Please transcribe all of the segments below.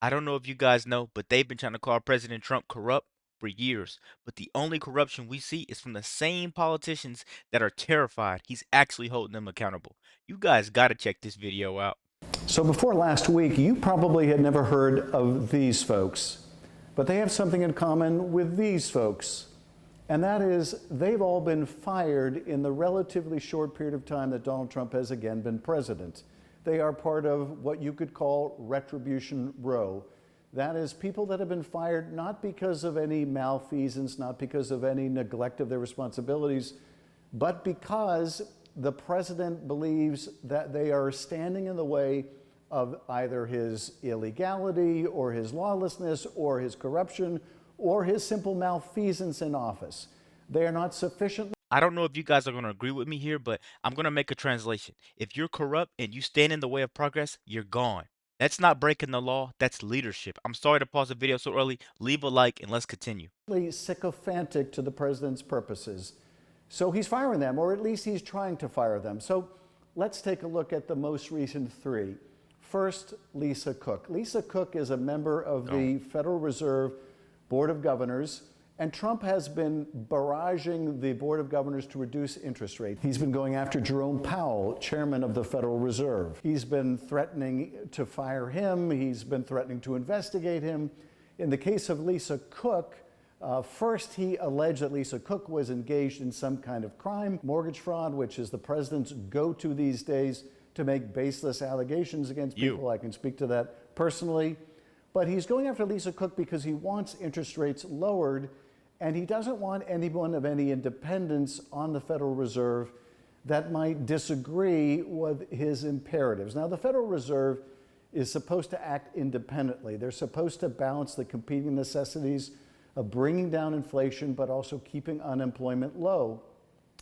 I don't know if you guys know, but they've been trying to call President Trump corrupt for years. But the only corruption we see is from the same politicians that are terrified he's actually holding them accountable. You guys got to check this video out. So before last week, you probably had never heard of these folks, but they have something in common with these folks. And that is, they've all been fired in the relatively short period of time that Donald Trump has again been president. They are part of what you could call retribution row. That is, people that have been fired not because of any malfeasance, not because of any neglect of their responsibilities, but because the president believes that they are standing in the way of either his illegality or his lawlessness or his corruption or his simple malfeasance in office. They are not sufficiently. I don't know if you guys are going to agree with me here, but I'm going to make a translation. If you're corrupt and you stand in the way of progress, you're gone. That's not breaking the law, that's leadership. I'm sorry to pause the video so early. Leave a like and let's continue. Sycophantic to the president's purposes. So he's firing them, or at least he's trying to fire them. So let's take a look at the most recent three. First, Lisa Cook. Lisa Cook is a member of the Federal Reserve Board of Governors, and Trump has been barraging the Board of Governors to reduce interest rates. He's been going after Jerome Powell, chairman of the Federal Reserve. He's been threatening to fire him. He's been threatening to investigate him. In the case of Lisa Cook, first, he alleged that Lisa Cook was engaged in some kind of crime, mortgage fraud, which is the president's go-to these days to make baseless allegations against people. I can speak to that personally. But he's going after Lisa Cook because he wants interest rates lowered, and he doesn't want anyone of any independence on the Federal Reserve that might disagree with his imperatives. Now, the Federal Reserve is supposed to act independently. They're supposed to balance the competing necessities of bringing down inflation, but also keeping unemployment low.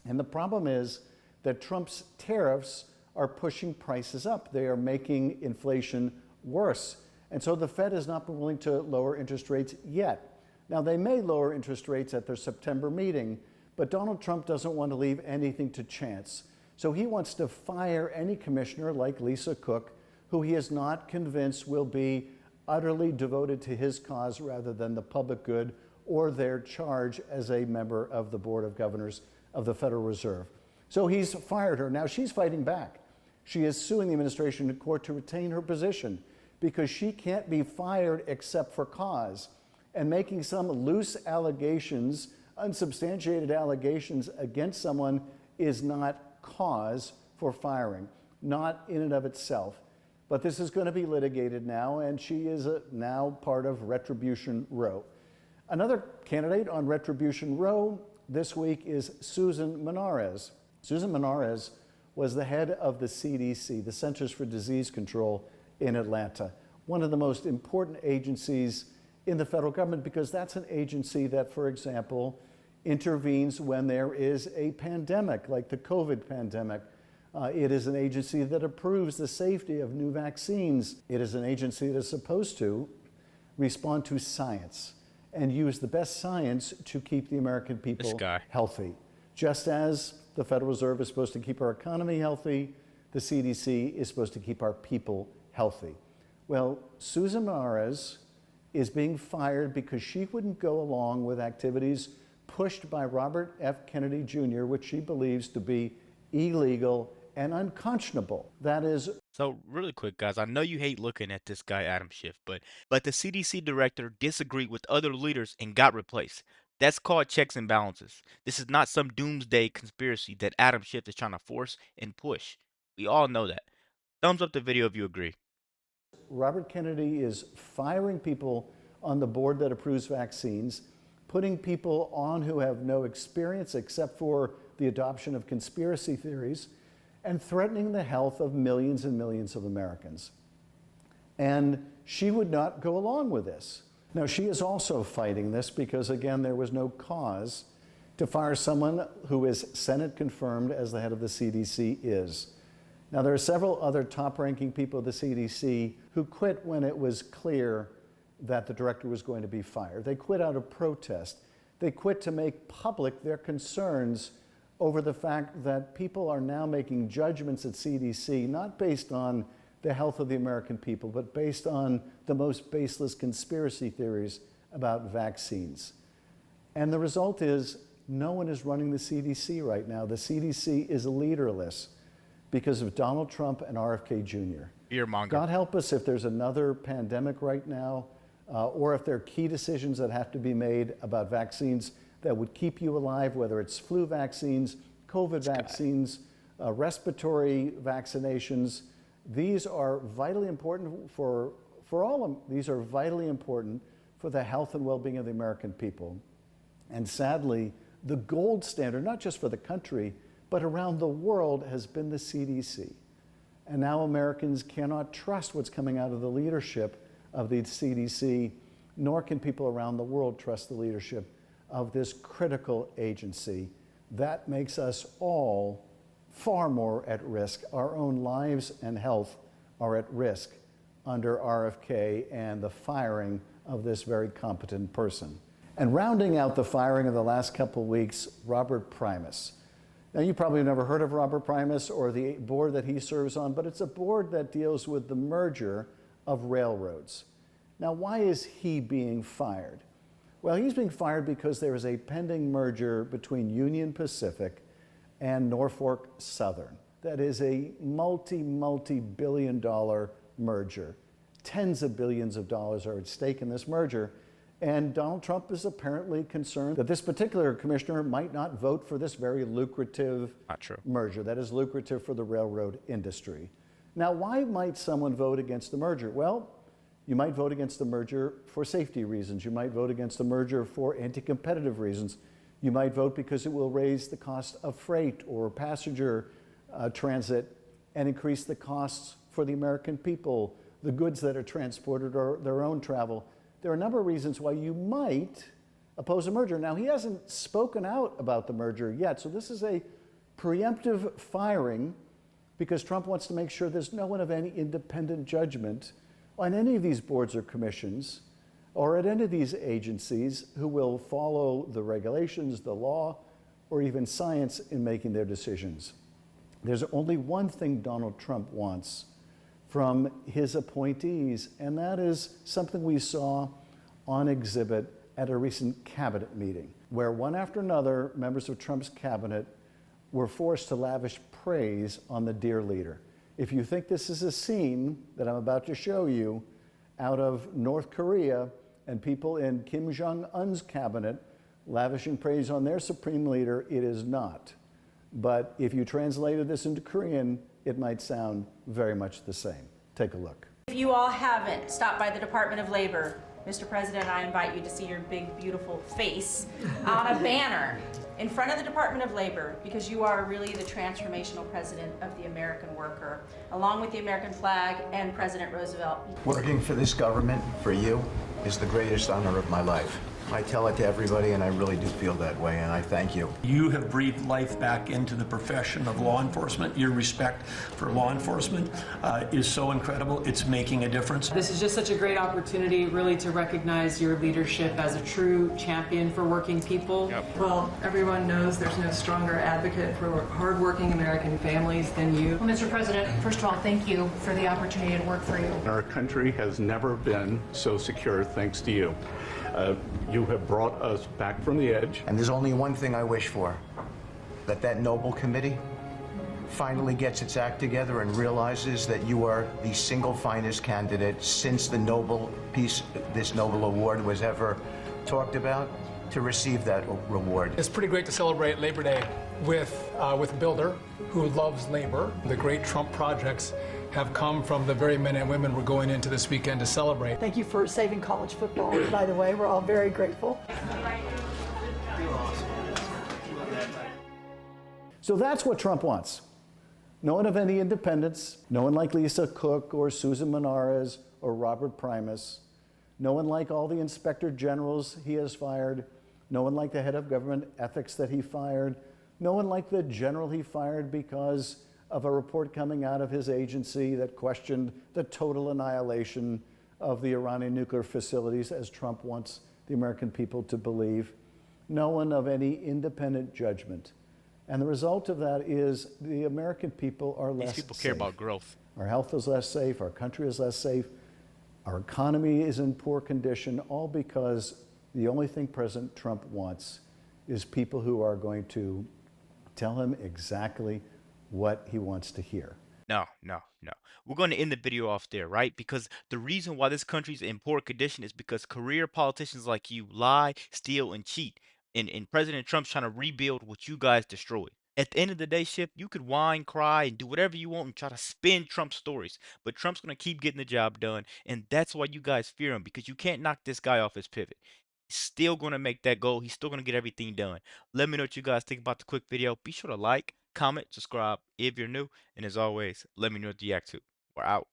And the problem is that Trump's tariffs are pushing prices up. They are making inflation worse. And so the Fed has not been willing to lower interest rates yet. Now, they may lower interest rates at their September meeting, but Donald Trump doesn't want to leave anything to chance. So he wants to fire any commissioner like Lisa Cook, who he is not convinced will be utterly devoted to his cause rather than the public good or their charge as a member of the Board of Governors of the Federal Reserve. So he's fired her. Now she's fighting back. She is suing the administration in court to retain her position because she can't be fired except for cause. And making some loose allegations, unsubstantiated allegations against someone is not cause for firing, not in and of itself. But this is going to be litigated now, and she is now part of Retribution Row. Another candidate on Retribution Row this week is Susan Menarez. Susan Menarez was the head of the CDC, the Centers for Disease Control in Atlanta, one of the most important agencies in the federal government, because that's an agency that, for example, intervenes when there is a pandemic, like the COVID pandemic. It is an agency that approves the safety of new vaccines. It is an agency that is supposed to respond to science and use the best science to keep the American people healthy. Just as the Federal Reserve is supposed to keep our economy healthy, the CDC is supposed to keep our people healthy. Well, Susan Menarez is being fired because she wouldn't go along with activities pushed by Robert F. Kennedy Jr., which she believes to be illegal and unconscionable. That is. So really quick, guys, I know you hate looking at this guy, Adam Schiff, but the CDC director disagreed with other leaders and got replaced. That's called checks and balances. This is not some doomsday conspiracy that Adam Schiff is trying to force and push. We all know that. Thumbs up the video if you agree. Robert Kennedy is firing people on the board that approves vaccines, putting people on who have no experience except for the adoption of conspiracy theories, and threatening the health of millions and millions of Americans. And she would not go along with this. Now, she is also fighting this because, again, there was no cause to fire someone who is Senate confirmed as the head of the CDC is. Now, there are several other top-ranking people at the CDC who quit when it was clear that the director was going to be fired. They quit out of protest. They quit to make public their concerns over the fact that people are now making judgments at CDC not based on the health of the American people, but based on the most baseless conspiracy theories about vaccines. And the result is no one is running the CDC right now. The CDC is leaderless because of Donald Trump and RFK Jr. Fearmonger. God help us if there's another pandemic right now, or if there are key decisions that have to be made about vaccines that would keep you alive, whether it's flu vaccines, COVID vaccines, respiratory vaccinations. These are vitally important for all of them. These are vitally important for the health and well-being of the American people. And sadly, the gold standard, not just for the country, but around the world, has been the CDC. And now Americans cannot trust what's coming out of the leadership of the CDC, nor can people around the world trust the leadership of this critical agency. That makes us all far more at risk. Our own lives and health are at risk under RFK and the firing of this very competent person. And rounding out the firing of the last couple of weeks, Robert Primus. Now, you probably have never heard of Robert Primus or the board that he serves on, but it's a board that deals with the merger of railroads. Now, why is he being fired? Well, he's being fired because there is a pending merger between Union Pacific and Norfolk Southern. That is a multi-billion dollar merger. Tens of billions of dollars are at stake in this merger. And Donald Trump is apparently concerned that this particular commissioner might not vote for this very lucrative merger that is lucrative for the railroad industry. Now, why might someone vote against the merger? Well, you might vote against the merger for safety reasons. You might vote against the merger for anti-competitive reasons. You might vote because it will raise the cost of freight or passenger transit and increase the costs for the American people, the goods that are transported or their own travel. There are a number of reasons why you might oppose a merger. Now, he hasn't spoken out about the merger yet, so this is a preemptive firing because Trump wants to make sure there's no one of any independent judgment on any of these boards or commissions or at any of these agencies who will follow the regulations, the law, or even science in making their decisions. There's only one thing Donald Trump wants from his appointees, and that is something we saw on exhibit at a recent cabinet meeting, where one after another, members of Trump's cabinet were forced to lavish praise on the dear leader. If you think this is a scene that I'm about to show you out of North Korea and people in Kim Jong-un's cabinet lavishing praise on their supreme leader, it is not. But if you translated this into Korean, it might sound very much the same. Take a look. If you all haven't stopped by the Department of Labor, Mr. President, I invite you to see your big, beautiful face on a banner in front of the Department of Labor, because you are really the transformational president of the American worker, along with the American flag and President Roosevelt. Working for this government, for you, is the greatest honor of my life. I tell it to everybody, and I really do feel that way, and I thank you. You have breathed life back into the profession of law enforcement. Your respect for law enforcement is so incredible. It's making a difference. This is just such a great opportunity, really, to recognize your leadership as a true champion for working people. Yep. Well, everyone knows there's no stronger advocate for hardworking American families than you. Well, Mr. President, first of all, thank you for the opportunity to work for you. Our country has never been so secure thanks to you. You have brought us back from the edge. And there's only one thing I wish for, that noble committee finally gets its act together and realizes that you are the single finest candidate since the this Nobel Award was ever talked about, to receive that reward. It's pretty great to celebrate Labor Day with a builder who loves labor. The great Trump projects have come from the very men and women we're going into this weekend to celebrate. Thank you for saving college football, by the way. We're all very grateful. So that's what Trump wants. No one of any independence, no one like Lisa Cook or Susan Menares or Robert Primus, no one like all the inspector generals he has fired, no one like the head of government ethics that he fired, no one like the general he fired because of a report coming out of his agency that questioned the total annihilation of the Iranian nuclear facilities, as Trump wants the American people to believe. No one of any independent judgment. And the result of that is the American people are These less people care safe. about growth. Our health is less safe, our country is less safe, our economy is in poor condition, all because the only thing President Trump wants is people who are going to tell him exactly what he wants to hear. No, no, no. We're going to end the video off there, right? Because the reason why this country's in poor condition is because career politicians like you lie, steal, and cheat. And President Trump's trying to rebuild what you guys destroyed. At the end of the day, Schiff, you could whine, cry, and do whatever you want and try to spin Trump's stories. But Trump's going to keep getting the job done. And that's why you guys fear him, because you can't knock this guy off his pivot. He's still going to make that goal. He's still going to get everything done. Let me know what you guys think about the quick video. Be sure to like, comment, subscribe if you're new. And as always, let me know what you react to. We're out.